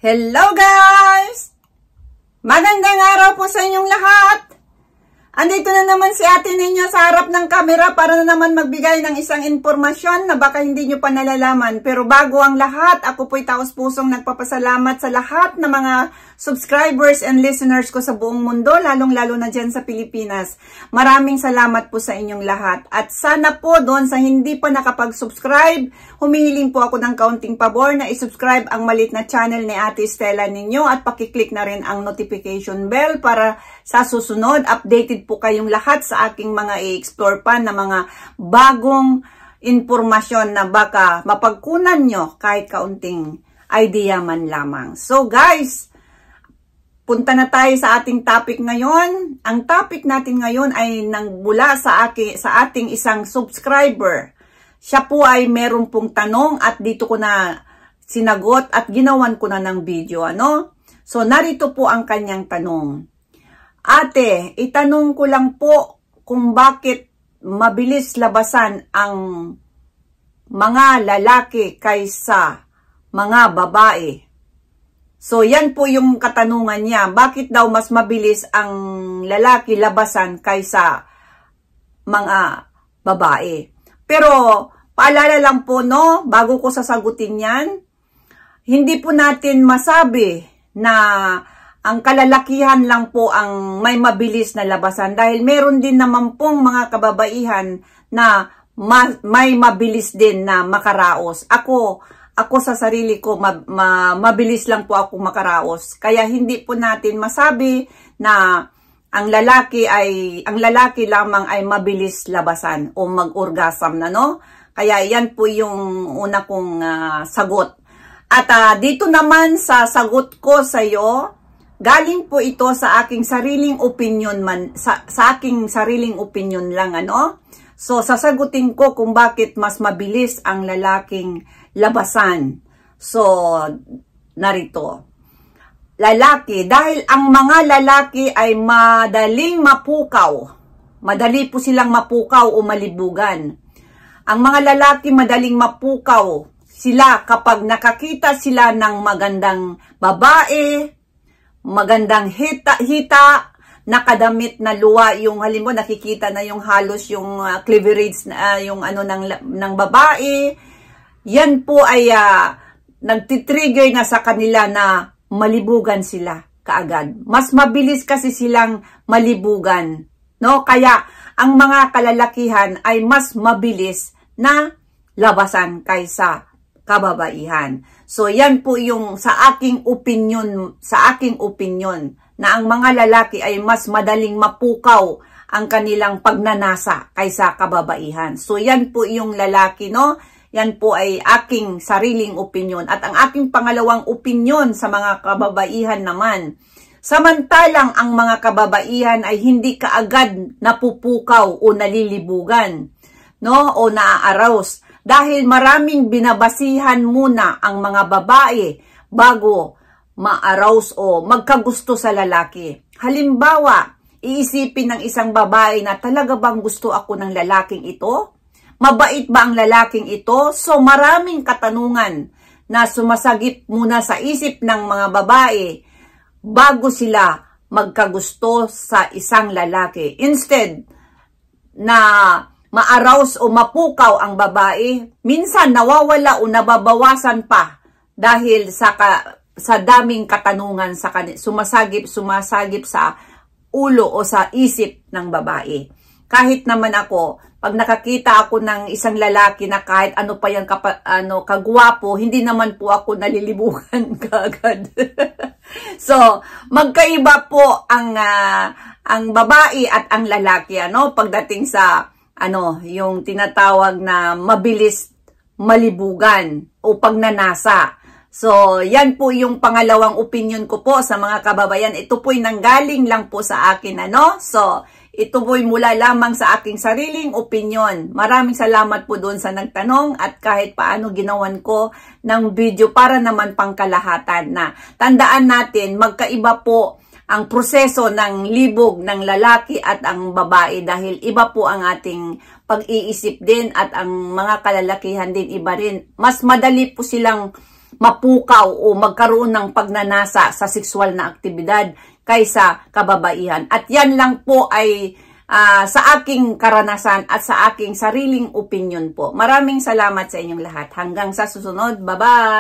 Hello guys! Magandang araw po sa inyong lahat! Andito na naman si ate ninyo sa harap ng camera para na naman magbigay ng isang impormasyon na baka hindi nyo pa nalalaman. Pero bago ang lahat, ako po'y taos-pusong nagpapasalamat sa lahat ng mga subscribers and listeners ko sa buong mundo, lalong-lalo na dyan sa Pilipinas. Maraming salamat po sa inyong lahat. At sana po doon sa hindi pa nakapag-subscribe, humihiling po ako ng kaunting pabor na isubscribe ang maliit na channel ni Ate Stella ninyo at pakiclick na rin ang notification bell para sa susunod, updated po kayong lahat sa aking mga i-explore pa na mga bagong impormasyon na baka mapagkunan nyo kahit kaunting idea man lamang. So guys, punta na tayo sa ating topic ngayon. Ang topic natin ngayon ay mula sa ating isang subscriber. Siya po ay meron pong tanong at dito ko na sinagot at ginawan ko na ng video. So narito po ang kanyang tanong. Ate, itanong ko lang po kung bakit mabilis labasan ang mga lalaki kaysa mga babae. So, yan po yung katanungan niya. Bakit daw mas mabilis ang lalaki labasan kaysa mga babae? Pero, paalala lang po, no, bago ko sasagutin yan, hindi po natin masabi na ang kalalakihan lang po ang may mabilis na labasan dahil meron din naman pong mga kababaihan na may mabilis din na makaraos. Ako sa sarili ko, mabilis lang po ako makaraos. Kaya hindi po natin masabi na ang lalaki lamang ay mabilis labasan o mag-orgasm na, no? Kaya yan po yung una kong sagot. At dito naman sa sagot ko sa iyo, galing po ito sa aking sariling opinion sa aking sariling opinion lang, So, sasagutin ko kung bakit mas mabilis ang lalaking labasan. So, narito. Lalaki, dahil ang mga lalaki ay madaling mapukaw. Madali po silang mapukaw o malibugan. Ang mga lalaki madaling mapukaw sila kapag nakakita sila ng magandang babae, magandang hita, nakadamit na luwa, yung halimbawa nakikita na yung halos yung cleavage na yung ng babae. Yan po ay nagtitrigger na sa kanila na malibugan sila kaagad. Mas mabilis kasi silang malibugan, no? Kaya ang mga kalalakihan ay mas mabilis na labasan kaysa kababaihan. So, yan po yung sa aking opinion na ang mga lalaki ay mas madaling mapukaw ang kanilang pagnanasa kaysa kababaihan. So, yan po yung lalaki, no? Yan po ay aking sariling opinion. At ang aking pangalawang opinion sa mga kababaihan naman, samantalang ang mga kababaihan ay hindi kaagad napupukaw o nalilibugan, no? O naa-arouse. Dahil maraming binabasihan muna ang mga babae bago ma-arouse o magkagusto sa lalaki. Halimbawa, iisipin ng isang babae na talaga bang gusto ako ng lalaking ito? Mabait ba ang lalaking ito? So maraming katanungan na sumasagip muna sa isip ng mga babae bago sila magkagusto sa isang lalaki. Instead na ma-arouse o mapukaw ang babae, minsan nawawala o nababawasan pa dahil sa daming katanungan sumasagip sa ulo o sa isip ng babae. Kahit naman ako, pag nakakita ako ng isang lalaki na kahit ano pa yan kagwapo, hindi naman po ako nalilibugan kaagad. So, magkaiba po ang babae at ang lalaki, pagdating sa yung tinatawag na mabilis malibugan o pagnanasa. So, yan po yung pangalawang opinion ko po sa mga kababayan. Ito po'y nanggaling lang po sa akin, So, ito po'y mula lamang sa aking sariling opinion. Maraming salamat po doon sa nagtanong at kahit paano ginawan ko ng video para naman pangkalahatan na. Tandaan natin, magkaiba po ang proseso ng libog ng lalaki at ang babae dahil iba po ang ating pag-iisip din at ang mga kalalakihan din iba rin. Mas madali po silang mapukaw o magkaroon ng pagnanasa sa sexual na aktibidad kaysa kababaihan. At yan lang po ay sa aking karanasan at sa aking sariling opinion po. Maraming salamat sa inyong lahat. Hanggang sa susunod. Bye-bye!